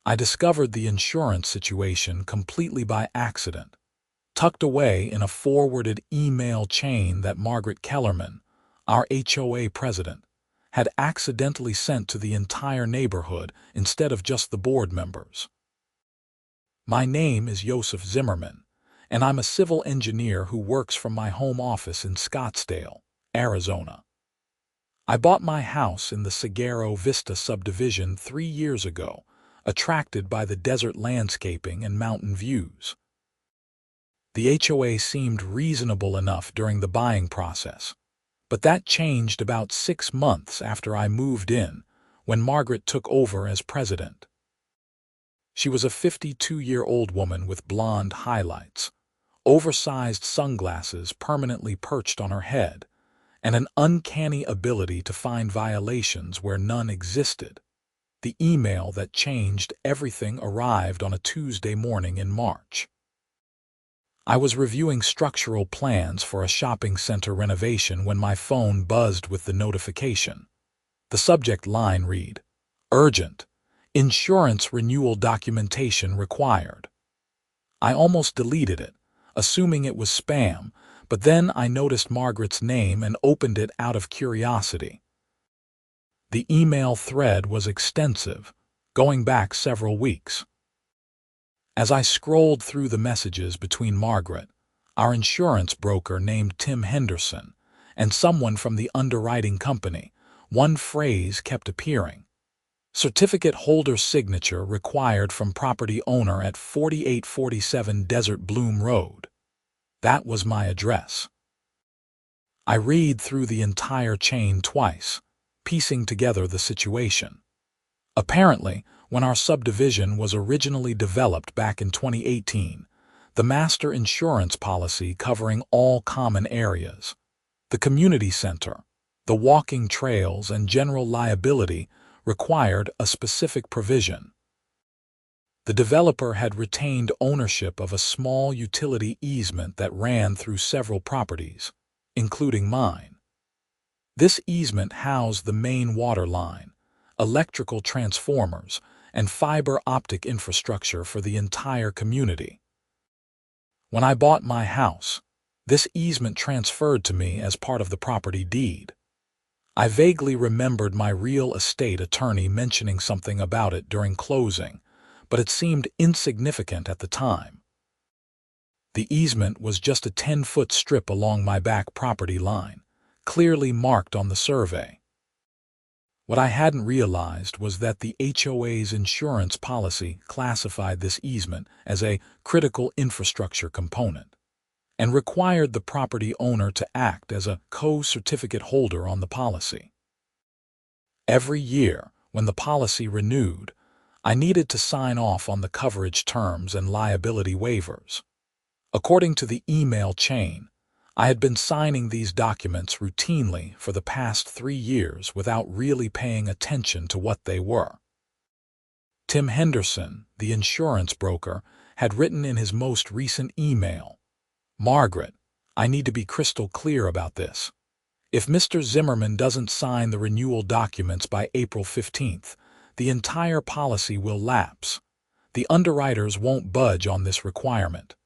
I discovered the insurance situation completely by accident, tucked away in a forwarded email chain that Margaret Kellerman, our HOA president, had accidentally sent to the entire neighborhood instead of just the board members. My name is Joseph Zimmerman, and I'm a civil engineer who works from my home office in Scottsdale, Arizona. I bought my house in the Saguaro Vista subdivision 3 years ago, attracted by the desert landscaping and mountain views. The HOA seemed reasonable enough during the buying process, but that changed about 6 months after I moved in, when Margaret took over as president. She was a 52-year-old woman with blonde highlights, oversized sunglasses permanently perched on her head, and an uncanny ability to find violations where none existed. The email that changed everything arrived on a Tuesday morning in March. I was reviewing structural plans for a shopping center renovation when my phone buzzed with the notification. The subject line read, "Urgent. Insurance renewal documentation required." I almost deleted it, assuming it was spam, but then I noticed Margaret's name and opened it out of curiosity. The email thread was extensive, going back several weeks. As I scrolled through the messages between Margaret, our insurance broker named Tim Henderson, and someone from the underwriting company, one phrase kept appearing. Certificate holder signature required from property owner at 4847 Desert Bloom Road. That was my address. I read through the entire chain twice, piecing together the situation. Apparently, when our subdivision was originally developed back in 2018, the master insurance policy covering all common areas, the community center, the walking trails, and general liability required a specific provision. The developer had retained ownership of a small utility easement that ran through several properties, including mine. This easement housed the main water line, electrical transformers, and fiber optic infrastructure for the entire community. When I bought my house, this easement transferred to me as part of the property deed. I vaguely remembered my real estate attorney mentioning something about it during closing, but it seemed insignificant at the time. The easement was just a 10-foot strip along my back property line, clearly marked on the survey. What I hadn't realized was that the HOA's insurance policy classified this easement as a critical infrastructure component and required the property owner to act as a co-certificate holder on the policy. Every year, when the policy renewed, I needed to sign off on the coverage terms and liability waivers. According to the email chain, I had been signing these documents routinely for the past 3 years without really paying attention to what they were. Tim Henderson, the insurance broker, had written in his most recent email, "Margaret, I need to be crystal clear about this. If Mr. Zimmerman doesn't sign the renewal documents by April 15th, the entire policy will lapse. The underwriters won't budge on this requirement."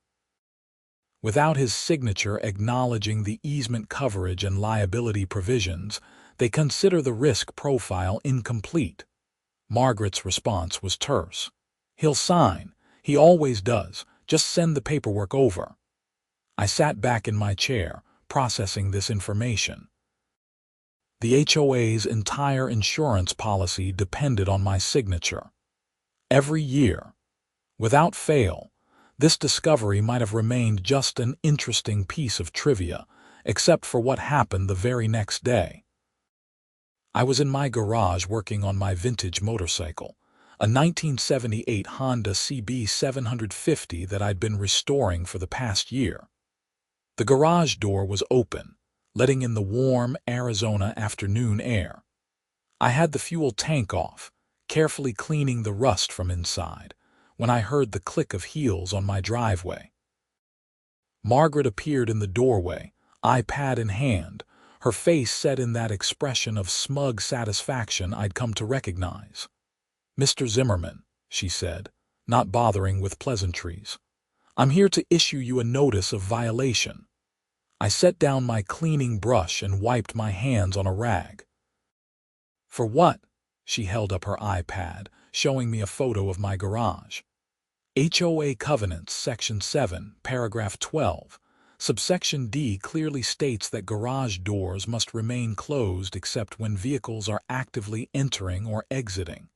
Without his signature acknowledging the easement coverage and liability provisions, they consider the risk profile incomplete. Margaret's response was terse. "He'll sign. He always does. Just send the paperwork over." I sat back in my chair, processing this information. The HOA's entire insurance policy depended on my signature. Every year, without fail, this discovery might have remained just an interesting piece of trivia, except for what happened the very next day. I was in my garage working on my vintage motorcycle, a 1978 Honda CB 750 that I'd been restoring for the past year. The garage door was open, letting in the warm Arizona afternoon air. I had the fuel tank off, carefully cleaning the rust from inside, when I heard the click of heels on my driveway. Margaret appeared in the doorway, iPad in hand, her face set in that expression of smug satisfaction I'd come to recognize. "Mr. Zimmerman," she said, not bothering with pleasantries. "I'm here to issue you a notice of violation." I set down my cleaning brush and wiped my hands on a rag. "For what?" She held up her iPad, showing me a photo of my garage. HOA Covenants, Section 7, Paragraph 12, Subsection D clearly states that garage doors must remain closed except when vehicles are actively entering or exiting.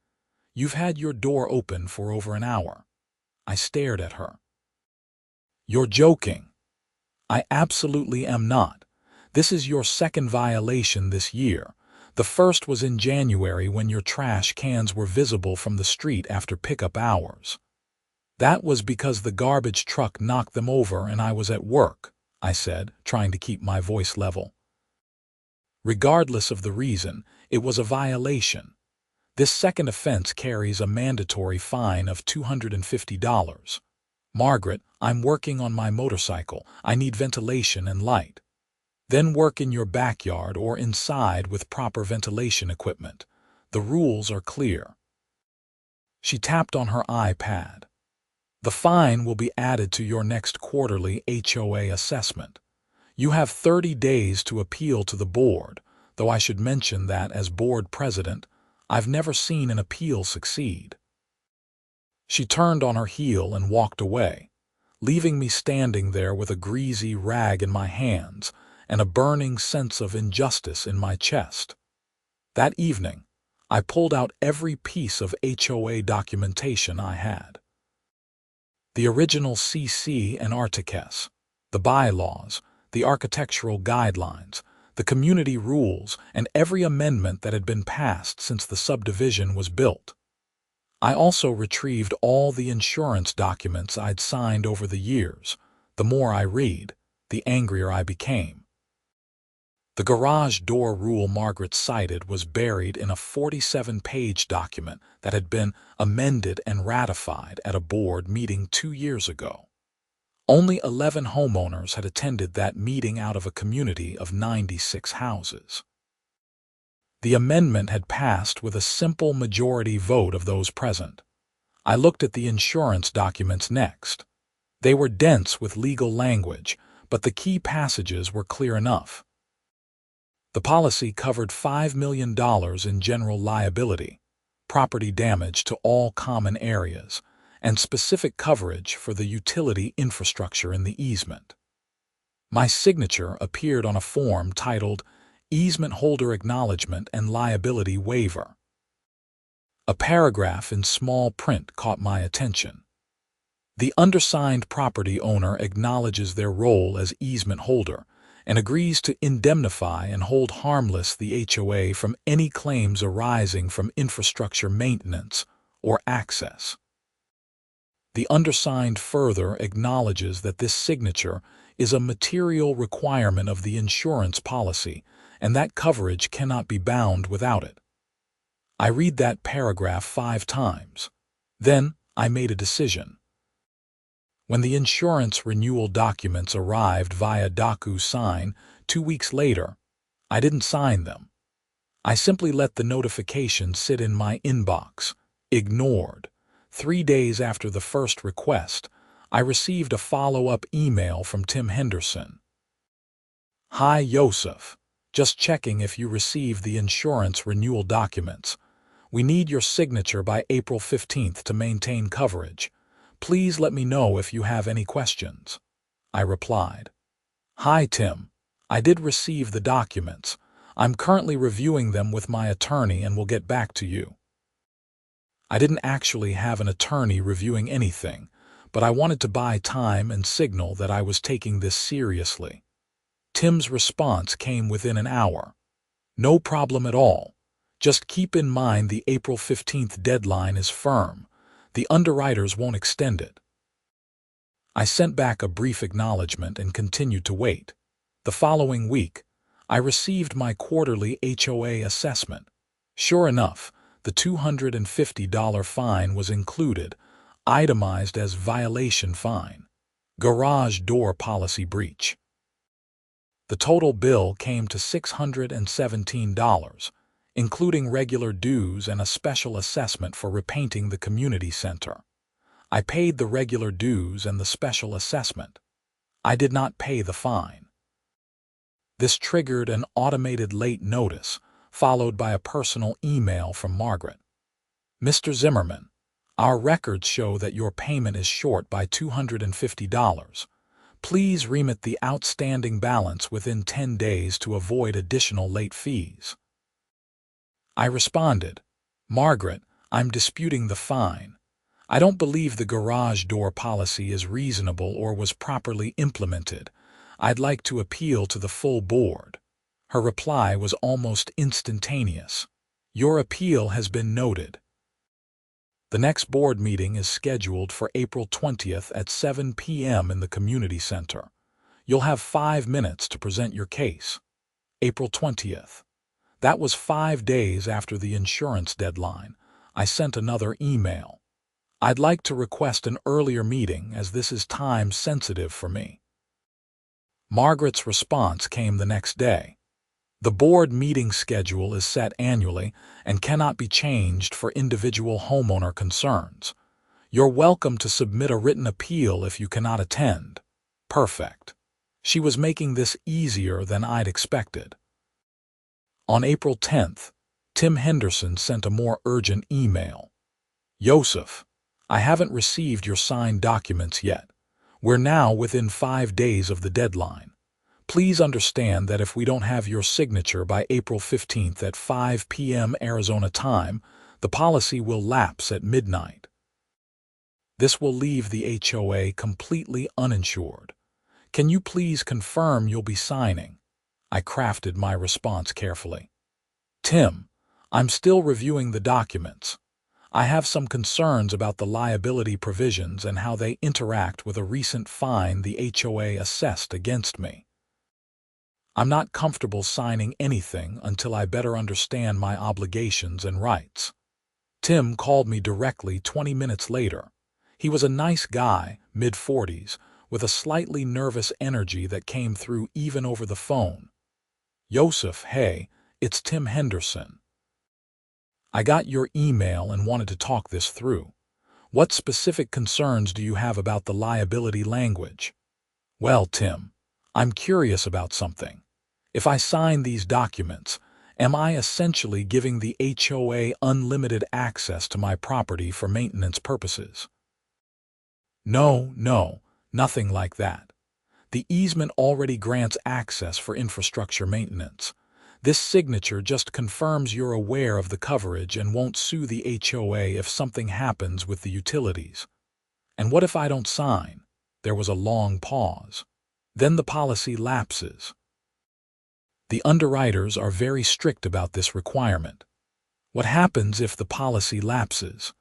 "You've had your door open for over an hour." I stared at her. "You're joking." "I absolutely am not. This is your second violation this year. The first was in January when your trash cans were visible from the street after pickup hours." "That was because the garbage truck knocked them over and I was at work," I said, trying to keep my voice level. "Regardless of the reason, it was a violation. This second offense carries a mandatory fine of $250. Margaret, I'm working on my motorcycle. I need ventilation and light. Then work in your backyard or inside with proper ventilation equipment. The rules are clear." She tapped on her iPad. "The fine will be added to your next quarterly HOA assessment. You have 30 days to appeal to the board, though I should mention that as board president, I've never seen an appeal succeed." She turned on her heel and walked away, leaving me standing there with a greasy rag in my hands and a burning sense of injustice in my chest. That evening, I pulled out every piece of HOA documentation I had. The original CC and Articus, the bylaws, the architectural guidelines, the community rules, and every amendment that had been passed since the subdivision was built. I also retrieved all the insurance documents I'd signed over the years. The more I read, the angrier I became. The garage door rule Margaret cited was buried in a 47-page document that had been amended and ratified at a board meeting 2 years ago. Only 11 homeowners had attended that meeting out of a community of 96 houses. The amendment had passed with a simple majority vote of those present. I looked at the insurance documents next. They were dense with legal language, but the key passages were clear enough. The policy covered $5 million in general liability, property damage to all common areas, and specific coverage for the utility infrastructure in the easement. My signature appeared on a form titled Easement Holder Acknowledgement and Liability Waiver. A paragraph in small print caught my attention. "The undersigned property owner acknowledges their role as easement holder and agrees to indemnify and hold harmless the HOA from any claims arising from infrastructure maintenance or access." The undersigned further acknowledges that this signature is a material requirement of the insurance policy and that coverage cannot be bound without it. I read that paragraph 5 times. Then I made a decision. When the insurance renewal documents arrived via DocuSign 2 weeks later, I didn't sign them. I simply let the notification sit in my inbox, ignored. 3 days after the first request, I received a follow-up email from Tim Henderson. "Hi, Joseph. Just checking if you received the insurance renewal documents. We need your signature by April 15th to maintain coverage. Please let me know if you have any questions." I replied. "Hi, Tim. I did receive the documents. I'm currently reviewing them with my attorney and will get back to you." I didn't actually have an attorney reviewing anything, but I wanted to buy time and signal that I was taking this seriously. Tim's response came within an hour. "No problem at all. Just keep in mind the April 15th deadline is firm. The underwriters won't extend it." I sent back a brief acknowledgement and continued to wait. The following week, I received my quarterly HOA assessment. Sure enough, the $250 fine was included, itemized as violation fine, garage door policy breach. The total bill came to $617, including regular dues and a special assessment for repainting the community center. I paid the regular dues and the special assessment. I did not pay the fine. This triggered an automated late notice, followed by a personal email from Margaret. Mr. Zimmerman, our records show that your payment is short by $250. Please remit the outstanding balance within 10 days to avoid additional late fees. I responded, Margaret, I'm disputing the fine. I don't believe the garage door policy is reasonable or was properly implemented. I'd like to appeal to the full board. Her reply was almost instantaneous. Your appeal has been noted. The next board meeting is scheduled for April 20th at 7 p.m. in the community center. You'll have 5 minutes to present your case. April 20th. That was 5 days after the insurance deadline. I sent another email. I'd like to request an earlier meeting as this is time sensitive for me. Margaret's response came the next day. The board meeting schedule is set annually and cannot be changed for individual homeowner concerns. You're welcome to submit a written appeal if you cannot attend. Perfect. She was making this easier than I'd expected. On April 10th, Tim Henderson sent a more urgent email. Yosef, I haven't received your signed documents yet. We're now within 5 days of the deadline. Please understand that if we don't have your signature by April 15th at 5 p.m. Arizona time, the policy will lapse at midnight. This will leave the HOA completely uninsured. Can you please confirm you'll be signing? I crafted my response carefully. Tim, I'm still reviewing the documents. I have some concerns about the liability provisions and how they interact with a recent fine the HOA assessed against me. I'm not comfortable signing anything until I better understand my obligations and rights. Tim called me directly 20 minutes later. He was a nice guy, mid-40s, with a slightly nervous energy that came through even over the phone. Yosef, hey, it's Tim Henderson. I got your email and wanted to talk this through. What specific concerns do you have about the liability language? Well, Tim, I'm curious about something. If I sign these documents, am I essentially giving the HOA unlimited access to my property for maintenance purposes? No, nothing like that. The easement already grants access for infrastructure maintenance. This signature just confirms you're aware of the coverage and won't sue the HOA if something happens with the utilities. And what if I don't sign? There was a long pause. Then the policy lapses. The underwriters are very strict about this requirement. What happens if the policy lapses?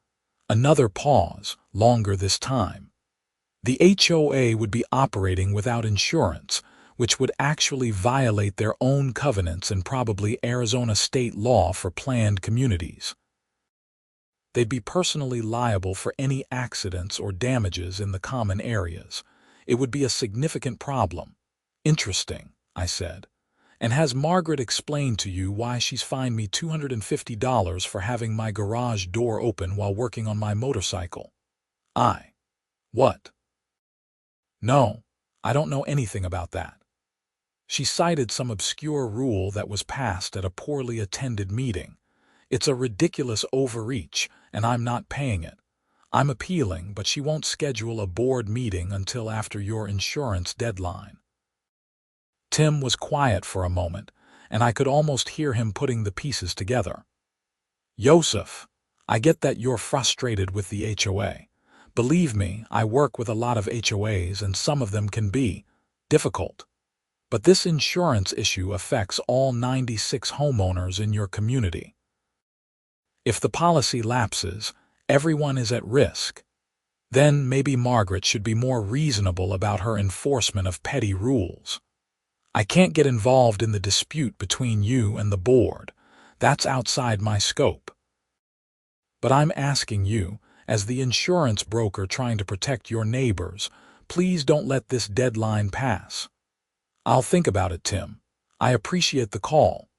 Another pause, longer this time. The HOA would be operating without insurance, which would actually violate their own covenants and probably Arizona state law for planned communities. They'd be personally liable for any accidents or damages in the common areas. It would be a significant problem. Interesting, I said. And has Margaret explained to you why she's fined me $250 for having my garage door open while working on my motorcycle? What? No, I don't know anything about that. She cited some obscure rule that was passed at a poorly attended meeting. It's a ridiculous overreach, and I'm not paying it. I'm appealing, but she won't schedule a board meeting until after your insurance deadline. Tim was quiet for a moment, and I could almost hear him putting the pieces together. Yosef, I get that you're frustrated with the HOA. Believe me, I work with a lot of HOAs, and some of them can be difficult. But this insurance issue affects all 96 homeowners in your community. If the policy lapses, everyone is at risk. Then maybe Margaret should be more reasonable about her enforcement of petty rules. I can't get involved in the dispute between you and the board. That's outside my scope. But I'm asking you, as the insurance broker trying to protect your neighbors, please don't let this deadline pass. I'll think about it, Tim. I appreciate the call.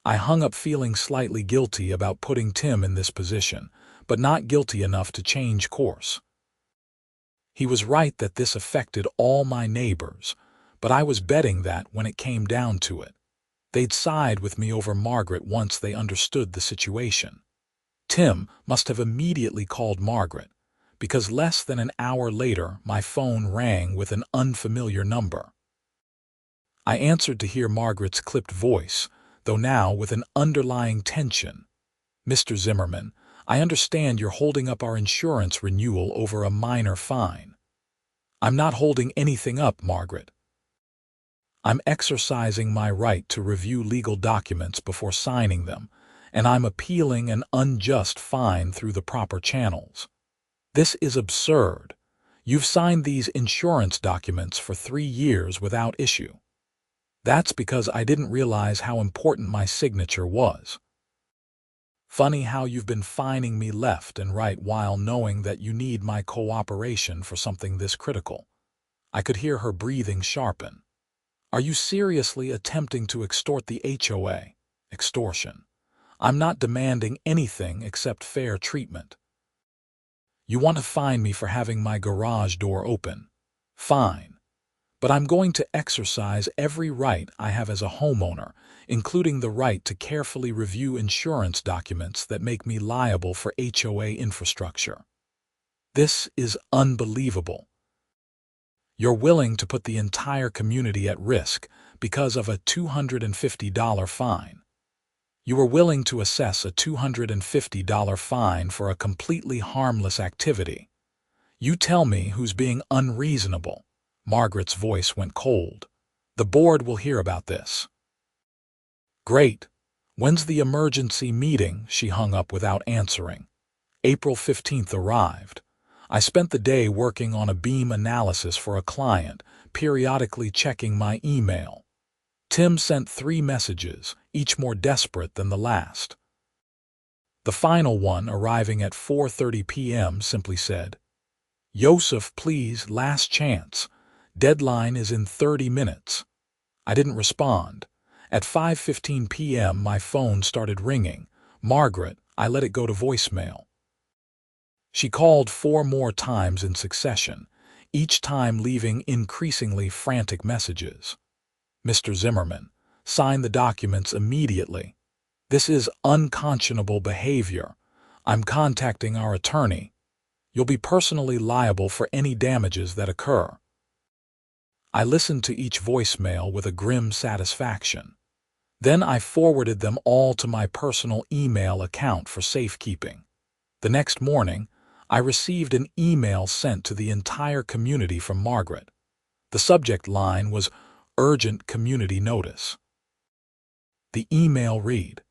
I hung up feeling slightly guilty about putting Tim in this position, but not guilty enough to change course. He was right that this affected all my neighbors, but I was betting that when it came down to it, they'd side with me over Margaret once they understood the situation. Tim must have immediately called Margaret, because less than an hour later my phone rang with an unfamiliar number. I answered to hear Margaret's clipped voice, though now with an underlying tension. "Mr. Zimmerman, I understand you're holding up our insurance renewal over a minor fine." "I'm not holding anything up, Margaret. I'm exercising my right to review legal documents before signing them, and I'm appealing an unjust fine through the proper channels. This is absurd. You've signed these insurance documents for 3 years without issue." "That's because I didn't realize how important my signature was." "Funny how you've been fining me left and right while knowing that you need my cooperation for something this critical." I could hear her breathing sharpen. "Are you seriously attempting to extort the HOA? Extortion. I'm not demanding anything except fair treatment." "You want to fine me for having my garage door open? Fine. But I'm going to exercise every right I have as a homeowner, including the right to carefully review insurance documents that make me liable for HOA infrastructure." "This is unbelievable. You're willing to put the entire community at risk because of a $250 fine. You were willing to assess a $250 fine for a completely harmless activity. You tell me who's being unreasonable." Margaret's voice went cold. "The board will hear about this." "Great. When's the emergency meeting?" She hung up without answering. April 15th arrived. I spent the day working on a beam analysis for a client, periodically checking my email. Tim sent 3 messages, each more desperate than the last. The final one, arriving at 4:30 p.m., simply said, "Yosef, please, last chance. Deadline is in 30 minutes. I didn't respond. At 5:15 p.m. my phone started ringing. "Margaret," I let it go to voicemail. She called 4 more times in succession, each time leaving increasingly frantic messages. "Mr. Zimmerman, sign the documents immediately. This is unconscionable behavior. I'm contacting our attorney. You'll be personally liable for any damages that occur." I listened to each voicemail with a grim satisfaction. Then I forwarded them all to my personal email account for safekeeping. The next morning, I received an email sent to the entire community from Margaret. The subject line was "Urgent Community Notice." The email read,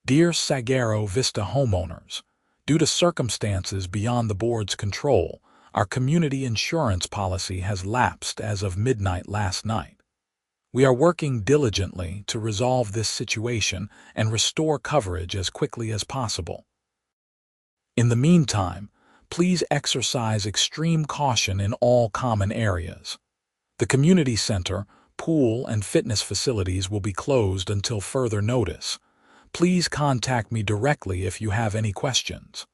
"Dear Sagaro Vista homeowners, due to circumstances beyond the board's control, our community insurance policy has lapsed as of midnight last night. We are working diligently to resolve this situation and restore coverage as quickly as possible. In the meantime, please exercise extreme caution in all common areas. The community center, pool, and fitness facilities will be closed until further notice. Please contact me directly if you have any questions.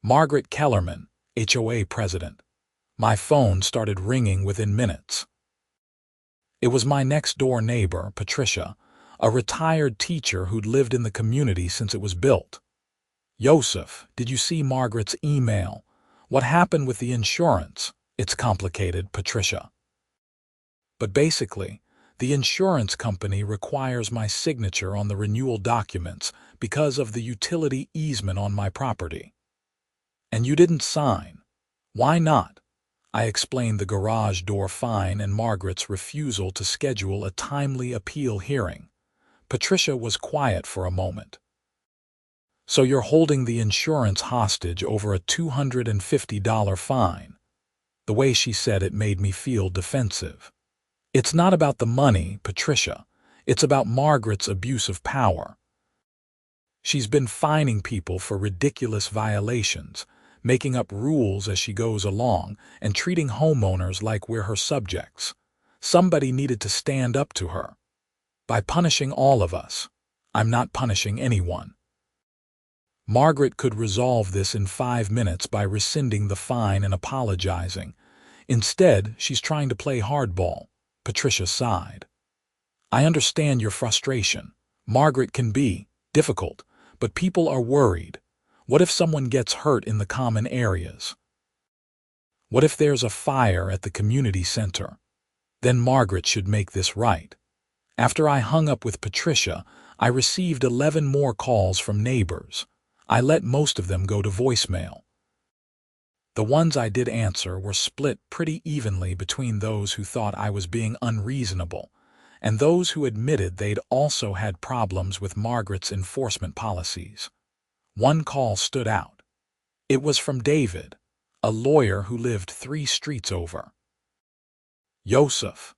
Margaret Kellerman, HOA President." My phone started ringing within minutes. It was my next-door neighbor, Patricia, a retired teacher who'd lived in the community since it was built. "Yosef, did you see Margaret's email? What happened with the insurance?" "It's complicated, Patricia. But basically, the insurance company requires my signature on the renewal documents because of the utility easement on my property. And you didn't sign. Why not?" I explained the garage door fine and Margaret's refusal to schedule a timely appeal hearing. Patricia was quiet for a moment. "So you're holding the insurance hostage over a $250 fine." The way she said it made me feel defensive. "It's not about the money, Patricia. It's about Margaret's abuse of power. She's been fining people for ridiculous violations, making up rules as she goes along, and treating homeowners like we're her subjects. Somebody needed to stand up to her. By punishing all of us, I'm not punishing anyone. Margaret could resolve this in 5 minutes by rescinding the fine and apologizing. Instead, she's trying to play hardball. Patricia sighed. I understand your frustration. Margaret can be difficult, but people are worried. What if someone gets hurt in the common areas? What if there's a fire at the community center? Then Margaret should make this right. After I hung up with Patricia, I received 11 more calls from neighbors. I let most of them go to voicemail. The ones I did answer were split pretty evenly between those who thought I was being unreasonable and those who admitted they'd also had problems with Margaret's enforcement policies. One call stood out. It was from David, a lawyer who lived 3 streets over. Yosef,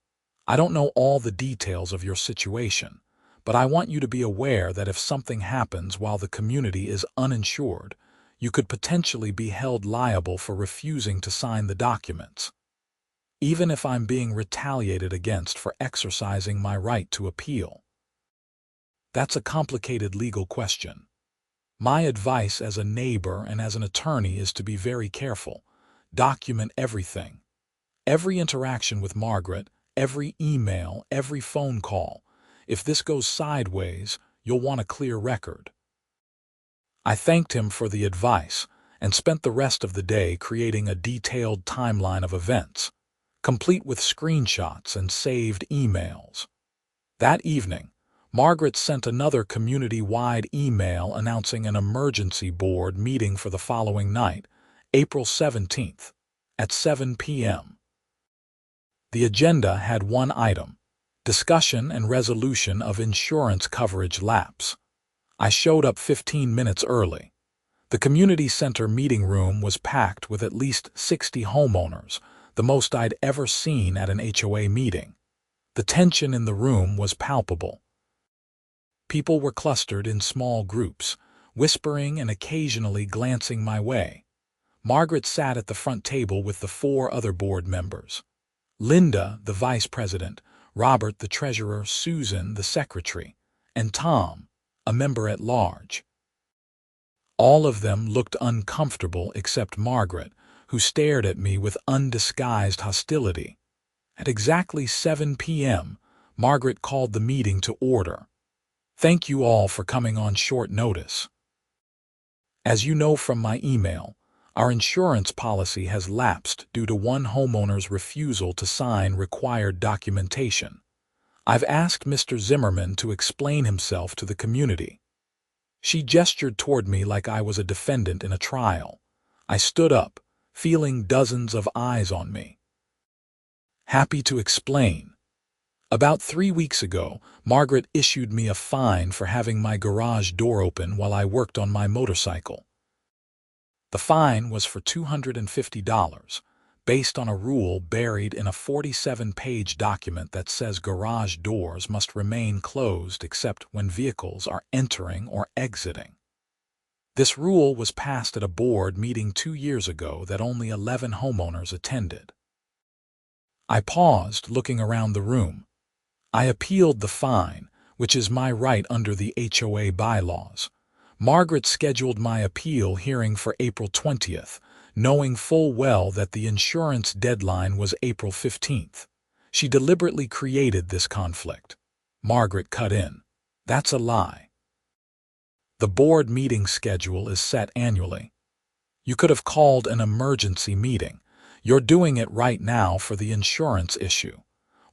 I don't know all the details of your situation, but I want you to be aware that if something happens while the community is uninsured, you could potentially be held liable for refusing to sign the documents, even if I'm being retaliated against for exercising my right to appeal. That's a complicated legal question. My advice as a neighbor and as an attorney is to be very careful. Document everything. Every interaction with Margaret, every email, every phone call. If this goes sideways, you'll want a clear record. I thanked him for the advice and spent the rest of the day creating a detailed timeline of events, complete with screenshots and saved emails. That evening, Margaret sent another community-wide email announcing an emergency board meeting for the following night, April 17th, at 7 p.m. The agenda had one item: discussion and resolution of insurance coverage lapse. I showed up 15 minutes early. The community center meeting room was packed with at least 60 homeowners, the most I'd ever seen at an HOA meeting. The tension in the room was palpable. People were clustered in small groups, whispering and occasionally glancing my way. Margaret sat at the front table with the 4 other board members. Linda, the vice president, Robert, the treasurer, Susan, the secretary, and Tom, a member at large. All of them looked uncomfortable except Margaret, who stared at me with undisguised hostility. At exactly 7 p.m., Margaret called the meeting to order. Thank you all for coming on short notice. As you know from my email, our insurance policy has lapsed due to one homeowner's refusal to sign required documentation. I've asked Mr. Zimmerman to explain himself to the community. She gestured toward me like I was a defendant in a trial. I stood up, feeling dozens of eyes on me. Happy to explain. About 3 weeks ago, Margaret issued me a fine for having my garage door open while I worked on my motorcycle. The fine was for $250, based on a rule buried in a 47-page document that says garage doors must remain closed except when vehicles are entering or exiting. This rule was passed at a board meeting 2 years ago that only 11 homeowners attended. I paused, looking around the room. I appealed the fine, which is my right under the HOA bylaws. Margaret scheduled my appeal hearing for April 20th, knowing full well that the insurance deadline was April 15th. She deliberately created this conflict. Margaret cut in. That's a lie. The board meeting schedule is set annually. You could have called an emergency meeting. You're doing it right now for the insurance issue.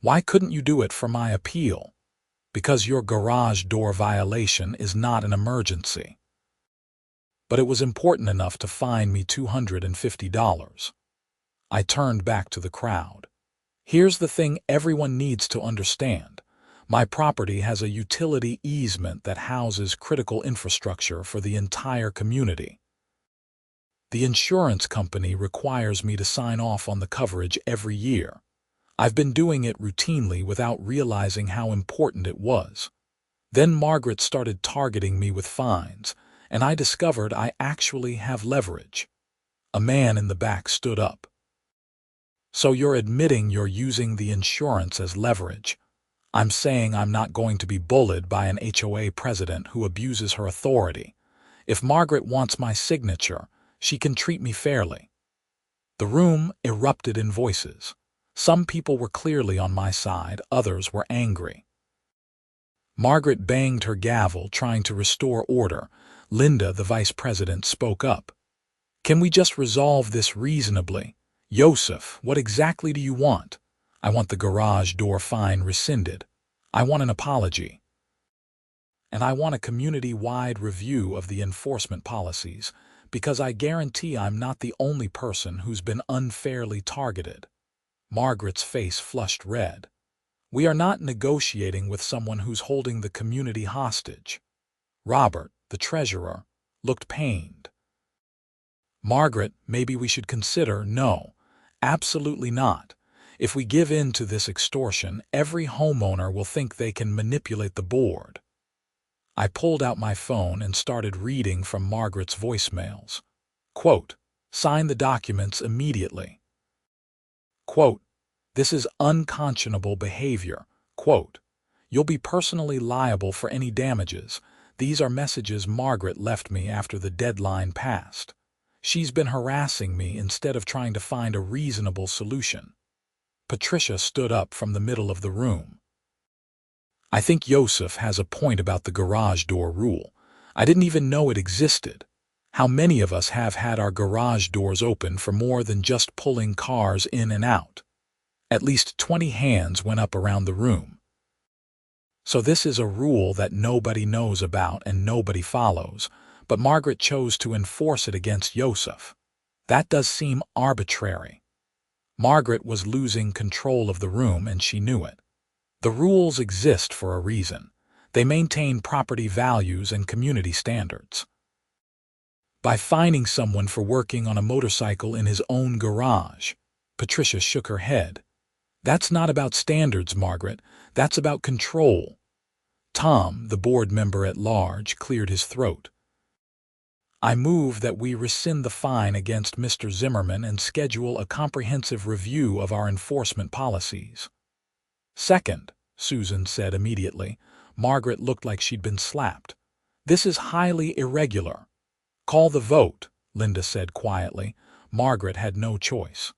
Why couldn't you do it for my appeal? Because your garage door violation is not an emergency. But it was important enough to fine me $250. I turned back to the crowd. Here's the thing everyone needs to understand. My property has a utility easement that houses critical infrastructure for the entire community. The insurance company requires me to sign off on the coverage every year. I've been doing it routinely without realizing how important it was. Then Margaret started targeting me with fines, and I discovered I actually have leverage. A man in the back stood up. So you're admitting you're using the insurance as leverage? I'm saying I'm not going to be bullied by an HOA president who abuses her authority. If Margaret wants my signature, she can treat me fairly." The room erupted in voices. Some people were clearly on my side, others were angry. Margaret banged her gavel, trying to restore order. Linda, the vice president, spoke up. "Can we just resolve this reasonably? Yosef, what exactly do you want?" "I want the garage door fine rescinded. I want an apology. And I want a community-wide review of the enforcement policies, because I guarantee I'm not the only person who's been unfairly targeted." Margaret's face flushed red. "We are not negotiating with someone who's holding the community hostage." Robert, the treasurer, looked pained. "Margaret, maybe we should consider—" "No, absolutely not. If we give in to this extortion, every homeowner will think they can manipulate the board." I pulled out my phone and started reading from Margaret's voicemails. Quote, "Sign the documents immediately." Quote, "This is unconscionable behavior." Quote, "You'll be personally liable for any damages." These are messages Margaret left me after the deadline passed. She's been harassing me instead of trying to find a reasonable solution. Patricia stood up from the middle of the room. "I think Yosef has a point about the garage door rule. I didn't even know it existed. How many of us have had our garage doors open for more than just pulling cars in and out?" At least 20 hands went up around the room. So this is a rule that nobody knows about and nobody follows, but Margaret chose to enforce it against Yosef. That does seem arbitrary. Margaret was losing control of the room and she knew it. The rules exist for a reason. They maintain property values and community standards. By fining someone for working on a motorcycle in his own garage, Patricia shook her head. "That's not about standards, Margaret. That's about control." Tom, the board member at large, cleared his throat. "I move that we rescind the fine against Mr. Zimmerman and schedule a comprehensive review of our enforcement policies." "Second," Susan said immediately. Margaret looked like she'd been slapped. "This is highly irregular." "Call the vote," Linda said quietly. Margaret had no choice.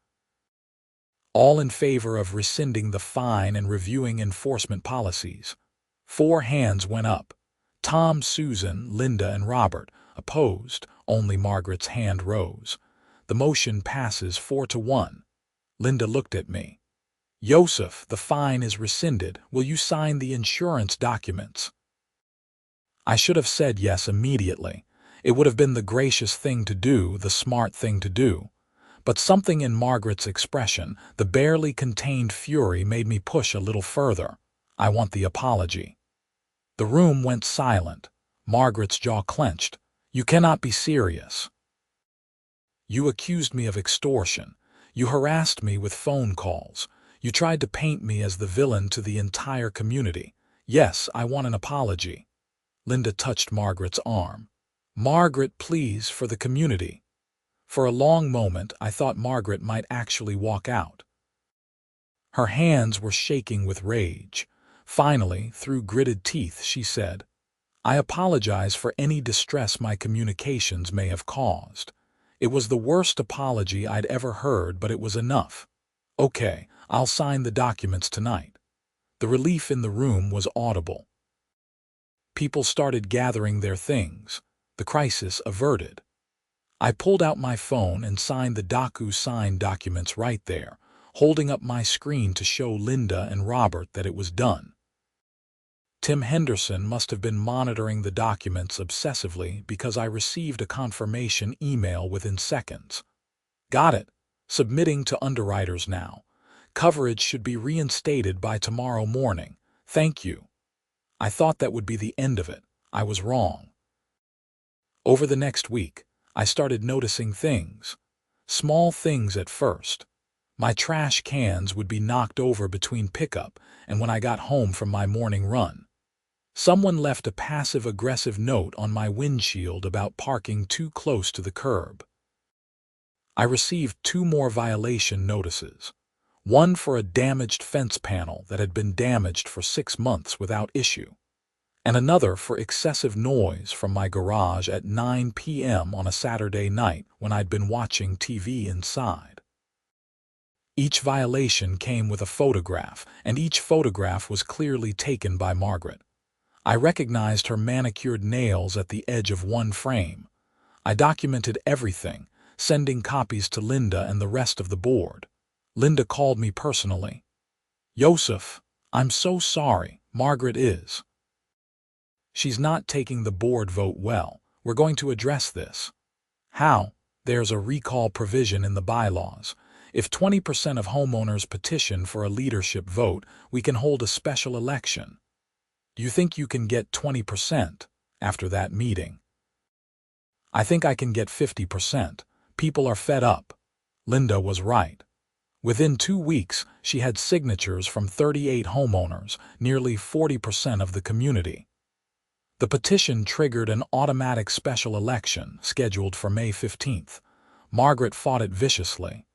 "All in favor of rescinding the fine and reviewing enforcement policies." 4 hands went up. Tom, Susan, Linda, and Robert. Opposed, only Margaret's hand rose. The motion passes 4-1. Linda looked at me. "Yosef, the fine is rescinded. Will you sign the insurance documents?" I should have said yes immediately. It would have been the gracious thing to do, the smart thing to do. But something in Margaret's expression, the barely contained fury, made me push a little further. "I want the apology." The room went silent. Margaret's jaw clenched. "You cannot be serious. You accused me of extortion. You harassed me with phone calls. You tried to paint me as the villain to the entire community. Yes, I want an apology." Linda touched Margaret's arm. "Margaret, please, for the community." For a long moment, I thought Margaret might actually walk out. Her hands were shaking with rage. Finally, through gritted teeth, she said, "I apologize for any distress my communications may have caused." It was the worst apology I'd ever heard, but it was enough. "Okay, I'll sign the documents tonight." The relief in the room was audible. People started gathering their things. The crisis averted. I pulled out my phone and signed the DocuSign documents right there, holding up my screen to show Linda and Robert that it was done. Tim Henderson must have been monitoring the documents obsessively because I received a confirmation email within seconds. "Got it. Submitting to underwriters now. Coverage should be reinstated by tomorrow morning. Thank you." I thought that would be the end of it. I was wrong. Over the next week, I started noticing things. Small things at first. My trash cans would be knocked over between pickup and when I got home from my morning run. Someone left a passive-aggressive note on my windshield about parking too close to the curb. I received 2 more violation notices. one for a damaged fence panel that had been damaged for 6 months without issue, and another for excessive noise from my garage at 9 p.m. on a Saturday night when I'd been watching TV inside. Each violation came with a photograph, and each photograph was clearly taken by Margaret. I recognized her manicured nails at the edge of one frame. I documented everything, sending copies to Linda and the rest of the board. Linda called me personally. "Yosef, I'm so sorry, Margaret is. She's not taking the board vote well. We're going to address this." "How?" "There's a recall provision in the bylaws. If 20% of homeowners petition for a leadership vote, we can hold a special election. Do you think you can get 20% after that meeting?" "I think I can get 50%. People are fed up." Linda was right. Within 2 weeks, she had signatures from 38 homeowners, nearly 40% of the community. The petition triggered an automatic special election scheduled for May 15th. Margaret fought it viciously.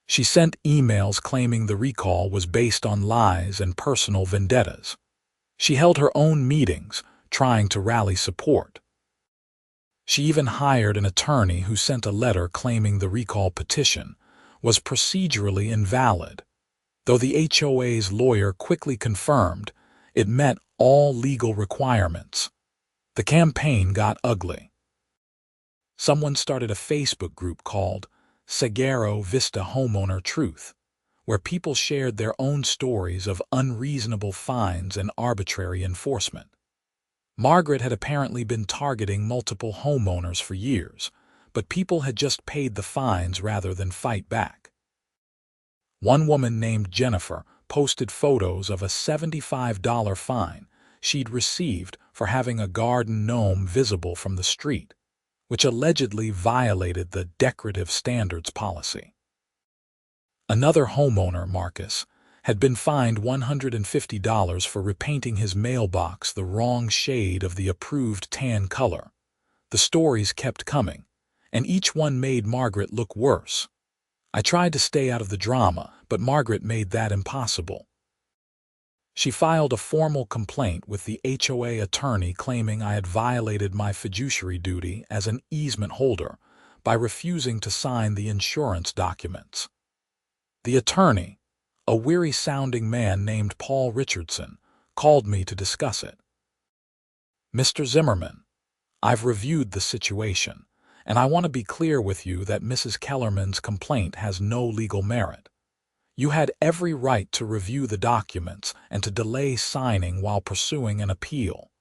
She sent emails claiming the recall was based on lies and personal vendettas. She held her own meetings, trying to rally support. She even hired an attorney who sent a letter claiming the recall petition was procedurally invalid, though the HOA's lawyer quickly confirmed it met all legal requirements. The campaign got ugly. Someone started a Facebook group called Sagaro Vista Homeowner Truth, where people shared their own stories of unreasonable fines and arbitrary enforcement. Margaret had apparently been targeting multiple homeowners for years, but people had just paid the fines rather than fight back. One woman named Jennifer posted photos of a $75 fine she'd received for having a garden gnome visible from the street, which allegedly violated the decorative standards policy. Another homeowner, Marcus, had been fined $150 for repainting his mailbox the wrong shade of the approved tan color. The stories kept coming, and each one made Margaret look worse. I tried to stay out of the drama, but Margaret made that impossible. She filed a formal complaint with the HOA attorney claiming I had violated my fiduciary duty as an easement holder by refusing to sign the insurance documents. The attorney, a weary-sounding man named Paul Richardson, called me to discuss it. "Mr. Zimmerman, I've reviewed the situation, and I want to be clear with you that Mrs. Kellerman's complaint has no legal merit. You had every right to review the documents and to delay signing while pursuing an appeal.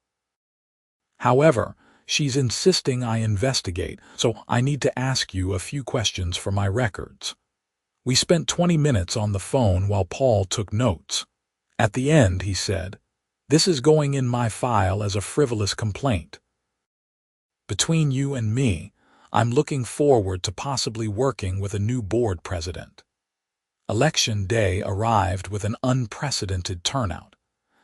However, she's insisting I investigate, so I need to ask you a few questions for my records." We spent 20 minutes on the phone while Paul took notes. At the end, he said, "This is going in my file as a frivolous complaint. Between you and me, I'm looking forward to possibly working with a new board president." Election day arrived with an unprecedented turnout.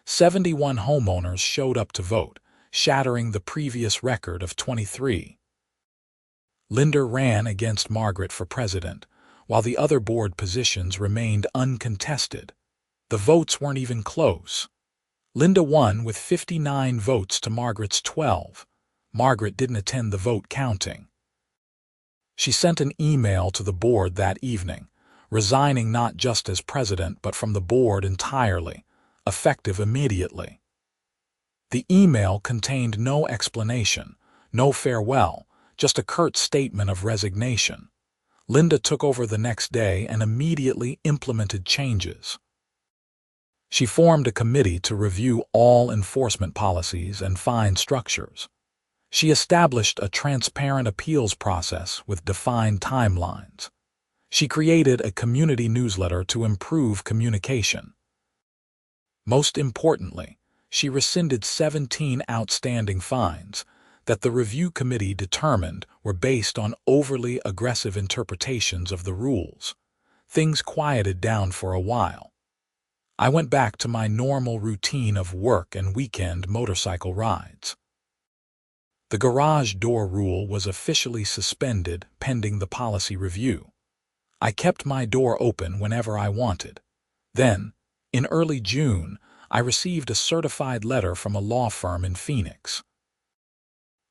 71 homeowners showed up to vote, shattering the previous record of 23. Linda ran against Margaret for president, while the other board positions remained uncontested. The votes weren't even close. Linda won with 59 votes to Margaret's 12. Margaret didn't attend the vote counting. She sent an email to the board that evening, resigning not just as president but from the board entirely, effective immediately. The email contained no explanation, no farewell, just a curt statement of resignation. Linda took over the next day and immediately implemented changes. She formed a committee to review all enforcement policies and fine structures. She established a transparent appeals process with defined timelines. She created a community newsletter to improve communication. Most importantly, she rescinded 17 outstanding fines that the review committee determined were based on overly aggressive interpretations of the rules. Things quieted down for a while. I went back to my normal routine of work and weekend motorcycle rides. The garage door rule was officially suspended pending the policy review. I kept my door open whenever I wanted. Then, in early June, I received a certified letter from a law firm in Phoenix.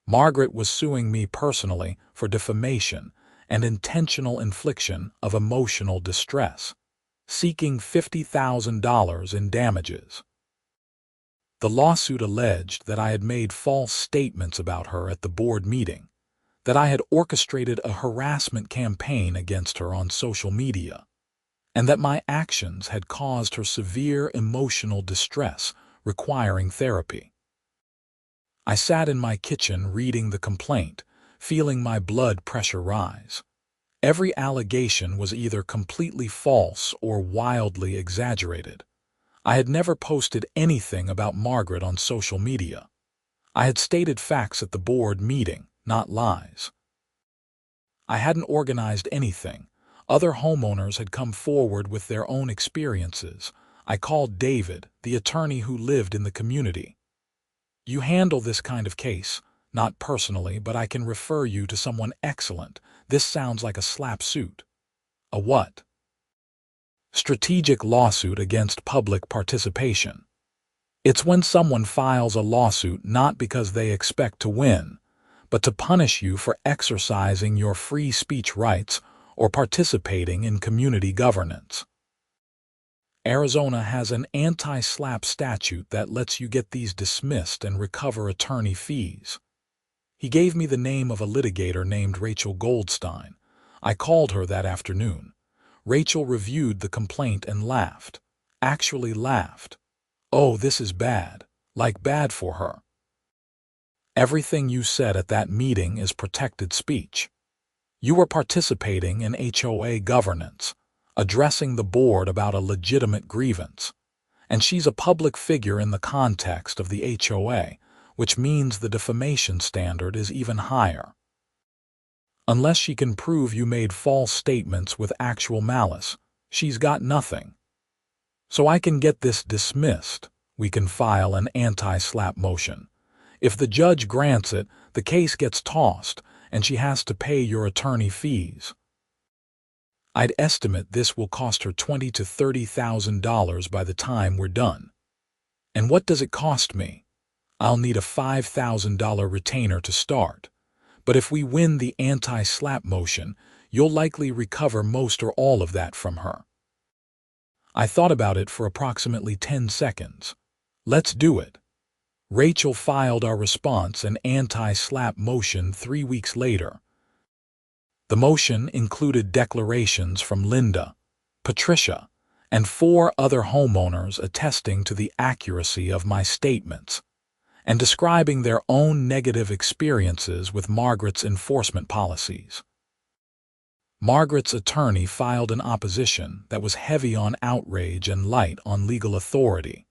Margaret was suing me personally for defamation and intentional infliction of emotional distress, seeking $50,000 in damages. The lawsuit alleged that I had made false statements about her at the board meeting, that I had orchestrated a harassment campaign against her on social media, and that my actions had caused her severe emotional distress requiring therapy. I sat in my kitchen reading the complaint, feeling my blood pressure rise. Every allegation was either completely false or wildly exaggerated. I had never posted anything about Margaret on social media. I had stated facts at the board meeting, not lies. I hadn't organized anything. Other homeowners had come forward with their own experiences. I called David, the attorney who lived in the community. "You handle this kind of case, not personally, but I can refer you to someone excellent. This sounds like a slap suit." "A what?" "Strategic lawsuit against public participation. It's when someone files a lawsuit not because they expect to win, but to punish you for exercising your free speech rights or participating in community governance. Arizona has an anti-slap statute that lets you get these dismissed and recover attorney fees." He gave me the name of a litigator named Rachel Goldstein. I called her that afternoon. Rachel reviewed the complaint and laughed. Actually laughed. "Oh, this is bad. Like bad for her. Everything you said at that meeting is protected speech. You were participating in HOA governance, addressing the board about a legitimate grievance. And she's a public figure in the context of the HOA, which means the defamation standard is even higher. Unless she can prove you made false statements with actual malice, she's got nothing. So I can get this dismissed. We can file an anti-slap motion. If the judge grants it, the case gets tossed, and she has to pay your attorney fees. I'd estimate this will cost her $20,000 to $30,000 by the time we're done. And what does it cost me? I'll need a $5,000 retainer to start. But if we win the anti-slap motion, you'll likely recover most or all of that from her." I thought about it for approximately 10 seconds. "Let's do it." Rachel filed our response and anti-slap motion 3 weeks later. The motion included declarations from Linda, Patricia, and 4 other homeowners attesting to the accuracy of my statements and describing their own negative experiences with Margaret's enforcement policies. Margaret's attorney filed an opposition that was heavy on outrage and light on legal authority.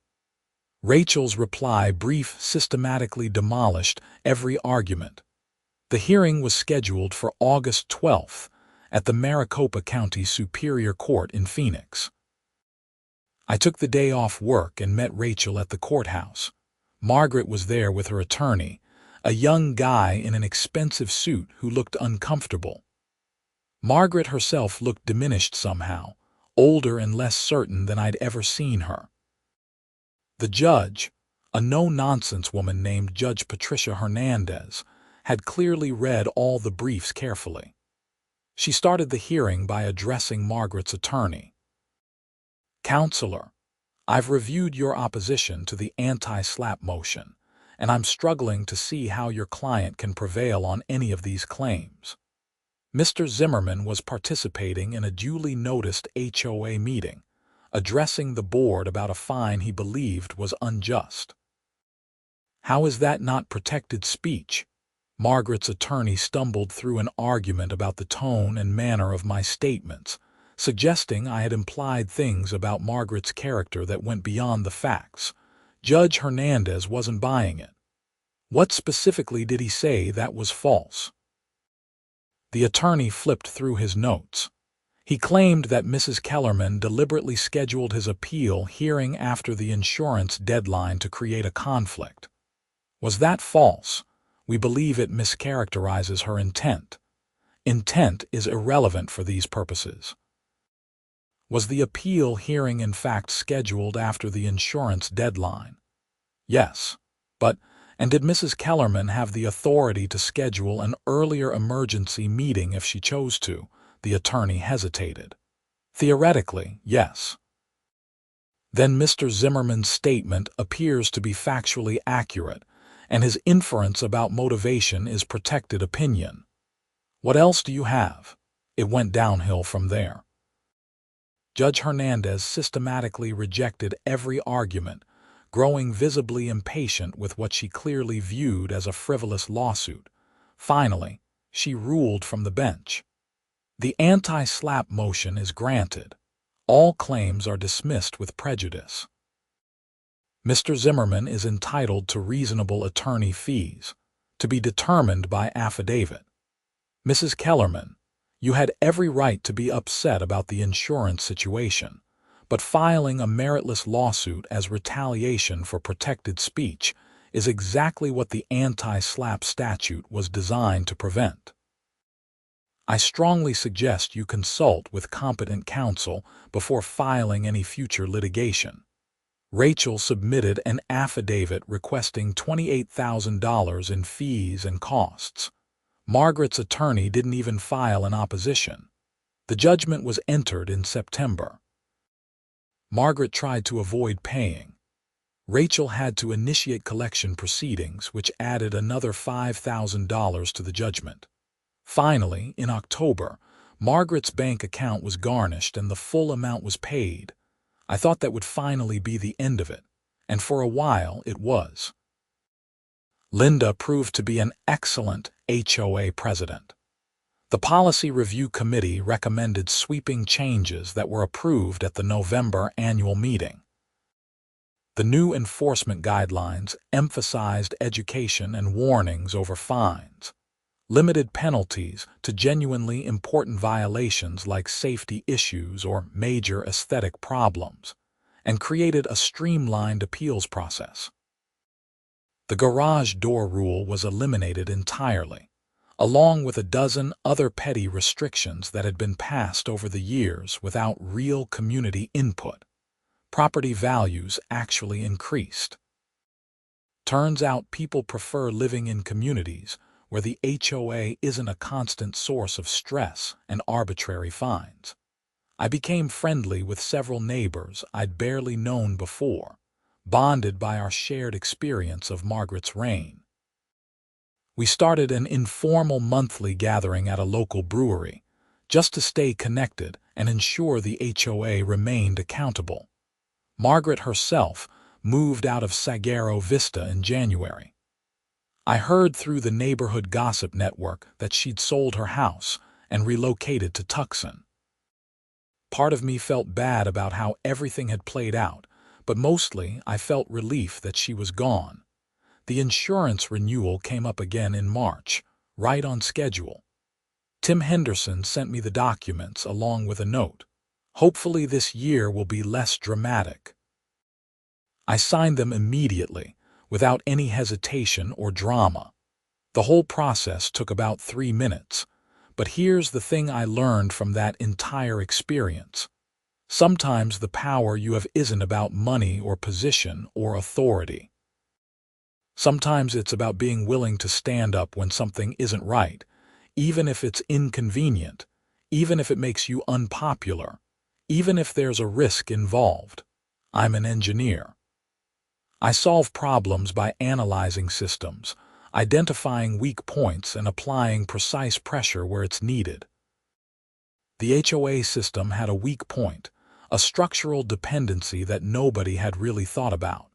Rachel's reply brief systematically demolished every argument. The hearing was scheduled for August 12th at the Maricopa County Superior Court in Phoenix. I took the day off work and met Rachel at the courthouse. Margaret was there with her attorney, a young guy in an expensive suit who looked uncomfortable. Margaret herself looked diminished somehow, older and less certain than I'd ever seen her. The judge, a no-nonsense woman named Judge Patricia Hernandez, had clearly read all the briefs carefully. She started the hearing by addressing Margaret's attorney. "Counselor, I've reviewed your opposition to the anti-slap motion, and I'm struggling to see how your client can prevail on any of these claims. Mr. Zimmerman was participating in a duly noticed HOA meeting, addressing the board about a fine he believed was unjust. How is that not protected speech?" Margaret's attorney stumbled through an argument about the tone and manner of my statements, suggesting I had implied things about Margaret's character that went beyond the facts. Judge Hernandez wasn't buying it. What specifically did he say that was false? The attorney flipped through his notes. He claimed that Mrs. Kellerman deliberately scheduled his appeal hearing after the insurance deadline to create a conflict. Was that false? We believe it mischaracterizes her intent. Intent is irrelevant for these purposes. Was the appeal hearing in fact scheduled after the insurance deadline? Yes. And did Mrs. Kellerman have the authority to schedule an earlier emergency meeting if she chose to? The attorney hesitated. Theoretically, yes. Then Mr. Zimmerman's statement appears to be factually accurate, and his inference about motivation is protected opinion. What else do you have? It went downhill from there. Judge Hernandez systematically rejected every argument, growing visibly impatient with what she clearly viewed as a frivolous lawsuit. Finally, she ruled from the bench. The anti-SLAPP motion is granted. All claims are dismissed with prejudice. Mr. Zimmerman is entitled to reasonable attorney fees, to be determined by affidavit. Mrs. Kellerman, you had every right to be upset about the insurance situation, but filing a meritless lawsuit as retaliation for protected speech is exactly what the anti-SLAPP statute was designed to prevent. I strongly suggest you consult with competent counsel before filing any future litigation. Rachel submitted an affidavit requesting $28,000 in fees and costs. Margaret's attorney didn't even file an opposition. The judgment was entered in September. Margaret tried to avoid paying. Rachel had to initiate collection proceedings, which added another $5,000 to the judgment. Finally, in October, Margaret's bank account was garnished and the full amount was paid. I thought that would finally be the end of it, and for a while it was. Linda proved to be an excellent HOA president. The Policy Review Committee recommended sweeping changes that were approved at the November annual meeting. The new enforcement guidelines emphasized education and warnings over fines, limited penalties to genuinely important violations like safety issues or major aesthetic problems, and created a streamlined appeals process. The garage door rule was eliminated entirely, along with a dozen other petty restrictions that had been passed over the years without real community input. Property values actually increased. Turns out people prefer living in communities where the HOA isn't a constant source of stress and arbitrary fines. I became friendly with several neighbors I'd barely known before, bonded by our shared experience of Margaret's reign. We started an informal monthly gathering at a local brewery, just to stay connected and ensure the HOA remained accountable. Margaret herself moved out of Saguaro Vista in January. I heard through the neighborhood gossip network that she'd sold her house and relocated to Tucson. Part of me felt bad about how everything had played out, but mostly I felt relief that she was gone. The insurance renewal came up again in March, right on schedule. Tim Henderson sent me the documents along with a note. Hopefully this year will be less dramatic. I signed them immediately, without any hesitation or drama. The whole process took about 3 minutes, but here's the thing I learned from that entire experience. Sometimes the power you have isn't about money or position or authority. Sometimes it's about being willing to stand up when something isn't right, even if it's inconvenient, even if it makes you unpopular, even if there's a risk involved. I'm an engineer. I solve problems by analyzing systems, identifying weak points, and applying precise pressure where it's needed. The HOA system had a weak point, a structural dependency that nobody had really thought about.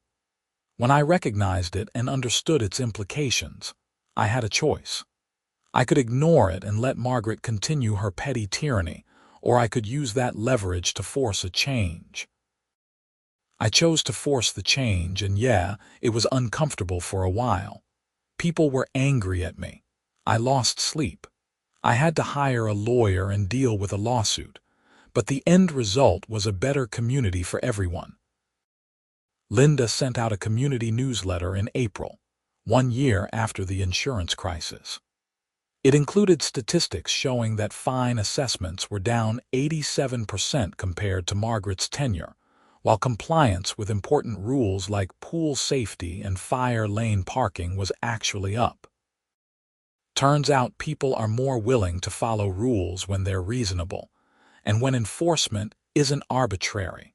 When I recognized it and understood its implications, I had a choice. I could ignore it and let Margaret continue her petty tyranny, or I could use that leverage to force a change. I chose to force the change, and yeah, it was uncomfortable for a while. People were angry at me. I lost sleep. I had to hire a lawyer and deal with a lawsuit, but the end result was a better community for everyone. Linda sent out a community newsletter in April, 1 year after the insurance crisis. It included statistics showing that fine assessments were down 87% compared to Margaret's tenure, while compliance with important rules like pool safety and fire lane parking was actually up. Turns out people are more willing to follow rules when they're reasonable, and when enforcement isn't arbitrary.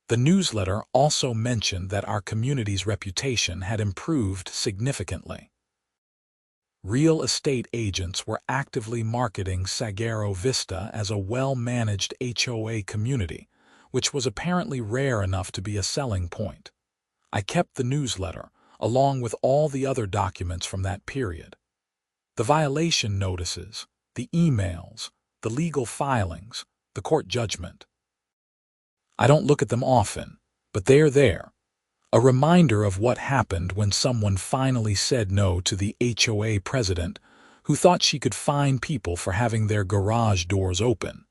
The newsletter also mentioned that our community's reputation had improved significantly. Real estate agents were actively marketing Sagaro Vista as a well-managed HOA community, which was apparently rare enough to be a selling point. I kept the newsletter, along with all the other documents from that period. The violation notices, the emails, the legal filings, the court judgment. I don't look at them often, but they're there. A reminder of what happened when someone finally said no to the HOA president who thought she could fine people for having their garage doors open.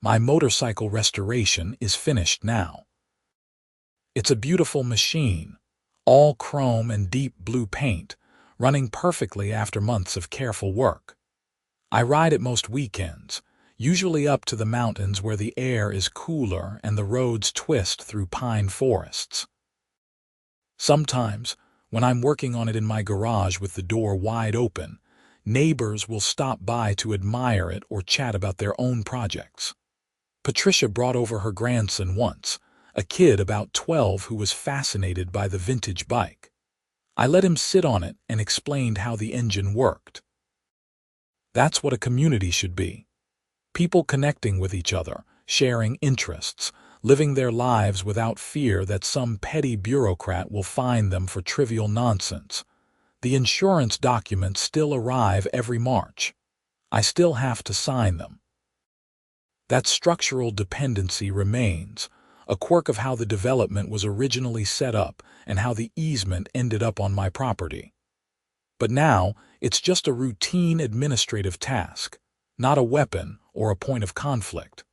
My motorcycle restoration is finished now. It's a beautiful machine, all chrome and deep blue paint, running perfectly after months of careful work. I ride it most weekends, usually up to the mountains where the air is cooler and the roads twist through pine forests. Sometimes, when I'm working on it in my garage with the door wide open, neighbors will stop by to admire it or chat about their own projects. Patricia brought over her grandson once, a kid about 12 who was fascinated by the vintage bike. I let him sit on it and explained how the engine worked. That's what a community should be. People connecting with each other, sharing interests, living their lives without fear that some petty bureaucrat will fine them for trivial nonsense. The insurance documents still arrive every March. I still have to sign them. That structural dependency remains, a quirk of how the development was originally set up and how the easement ended up on my property. But now, it's just a routine administrative task, not a weapon or a point of conflict.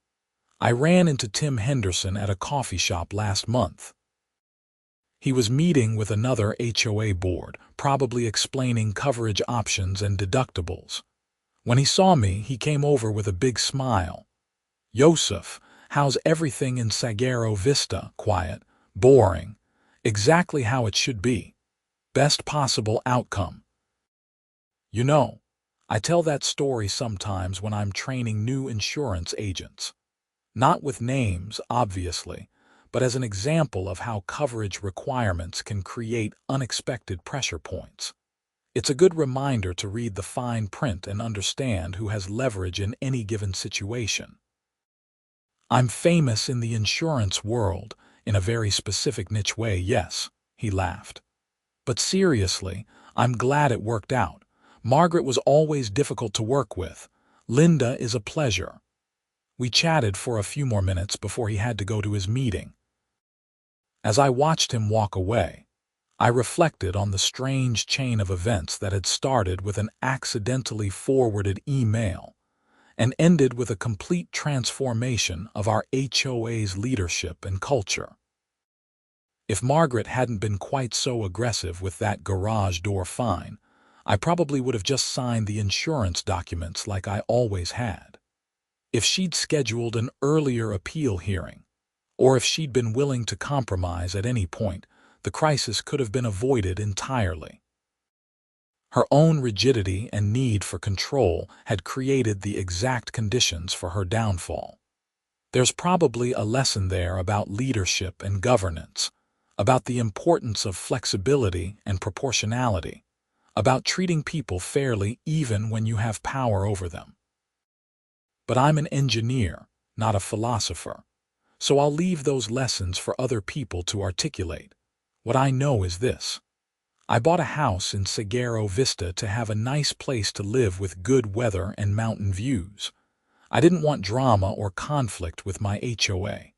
I ran into Tim Henderson at a coffee shop last month. He was meeting with another HOA board, probably explaining coverage options and deductibles. When he saw me, he came over with a big smile. "Yosef, how's everything in Sagaro Vista? Quiet, boring, exactly how it should be. Best possible outcome." You know, I tell that story sometimes when I'm training new insurance agents. Not with names, obviously, but as an example of how coverage requirements can create unexpected pressure points. It's a good reminder to read the fine print and understand who has leverage in any given situation. "I'm famous in the insurance world, in a very specific niche way, yes," he laughed. "But seriously, I'm glad it worked out. Margaret was always difficult to work with. Linda is a pleasure." We chatted for a few more minutes before he had to go to his meeting. As I watched him walk away, I reflected on the strange chain of events that had started with an accidentally forwarded email and ended with a complete transformation of our HOA's leadership and culture. If Margaret hadn't been quite so aggressive with that garage door fine, I probably would have just signed the insurance documents like I always had. If she'd scheduled an earlier appeal hearing, or if she'd been willing to compromise at any point, the crisis could have been avoided entirely. Her own rigidity and need for control had created the exact conditions for her downfall. There's probably a lesson there about leadership and governance, about the importance of flexibility and proportionality, about treating people fairly even when you have power over them. But I'm an engineer, not a philosopher, so I'll leave those lessons for other people to articulate. What I know is this. I bought a house in Sagaro Vista to have a nice place to live with good weather and mountain views. I didn't want drama or conflict with my HOA.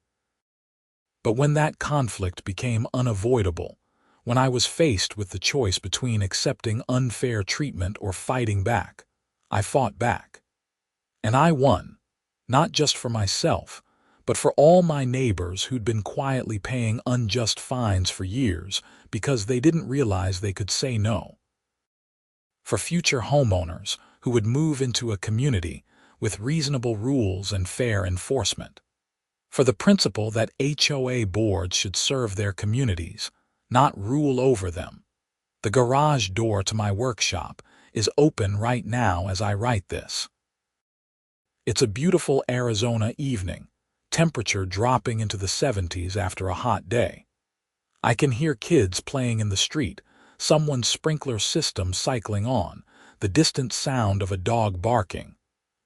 But when that conflict became unavoidable, when I was faced with the choice between accepting unfair treatment or fighting back, I fought back. And I won, not just for myself, but for all my neighbors who'd been quietly paying unjust fines for years because they didn't realize they could say no. For future homeowners who would move into a community with reasonable rules and fair enforcement. For the principle that HOA boards should serve their communities, not rule over them. The garage door to my workshop is open right now as I write this. It's a beautiful Arizona evening, temperature dropping into the 70s after a hot day. I can hear kids playing in the street, someone's sprinkler system cycling on, the distant sound of a dog barking.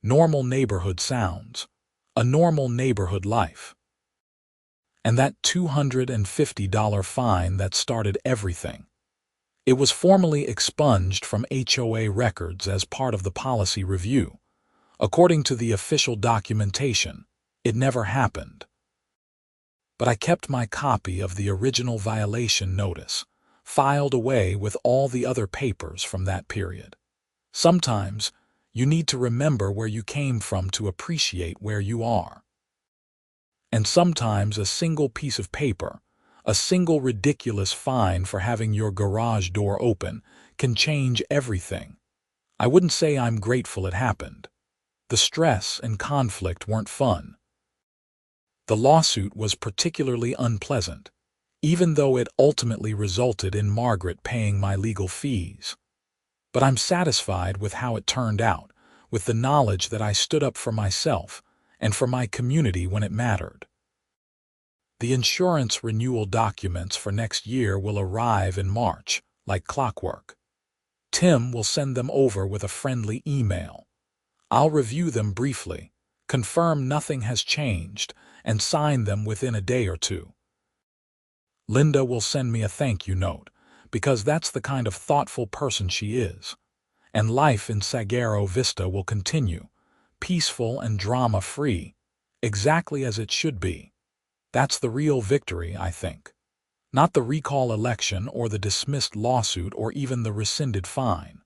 Normal neighborhood sounds. A normal neighborhood life. And that $250 fine that started everything. It was formally expunged from HOA records as part of the policy review. According to the official documentation, it never happened. But I kept my copy of the original violation notice, filed away with all the other papers from that period. Sometimes, you need to remember where you came from to appreciate where you are. And sometimes a single piece of paper, a single ridiculous fine for having your garage door open, can change everything. I wouldn't say I'm grateful it happened. The stress and conflict weren't fun. The lawsuit was particularly unpleasant, even though it ultimately resulted in Margaret paying my legal fees. But I'm satisfied with how it turned out, with the knowledge that I stood up for myself and for my community when it mattered. The insurance renewal documents for next year will arrive in March, like clockwork. Tim will send them over with a friendly email. I'll review them briefly, confirm nothing has changed, and sign them within a day or two. Linda will send me a thank you note, because that's the kind of thoughtful person she is. And life in Sagaro Vista will continue, peaceful and drama-free, exactly as it should be. That's the real victory, I think. Not the recall election or the dismissed lawsuit or even the rescinded fine.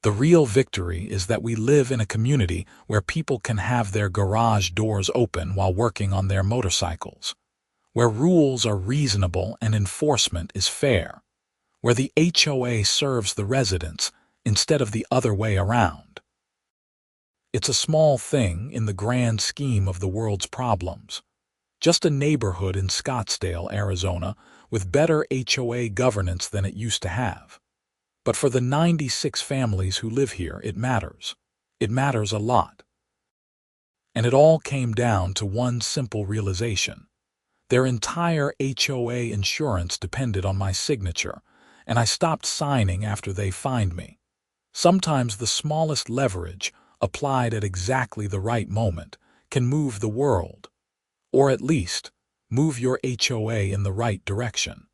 The real victory is that we live in a community where people can have their garage doors open while working on their motorcycles, where rules are reasonable and enforcement is fair, where the HOA serves the residents instead of the other way around. It's a small thing in the grand scheme of the world's problems. Just a neighborhood in Scottsdale, Arizona, with better HOA governance than it used to have. But for the 96 families who live here, it matters. It matters a lot. And it all came down to one simple realization. Their entire HOA insurance depended on my signature, and I stopped signing after they fined me. Sometimes the smallest leverage, applied at exactly the right moment, can move the world. Or at least, move your HOA in the right direction.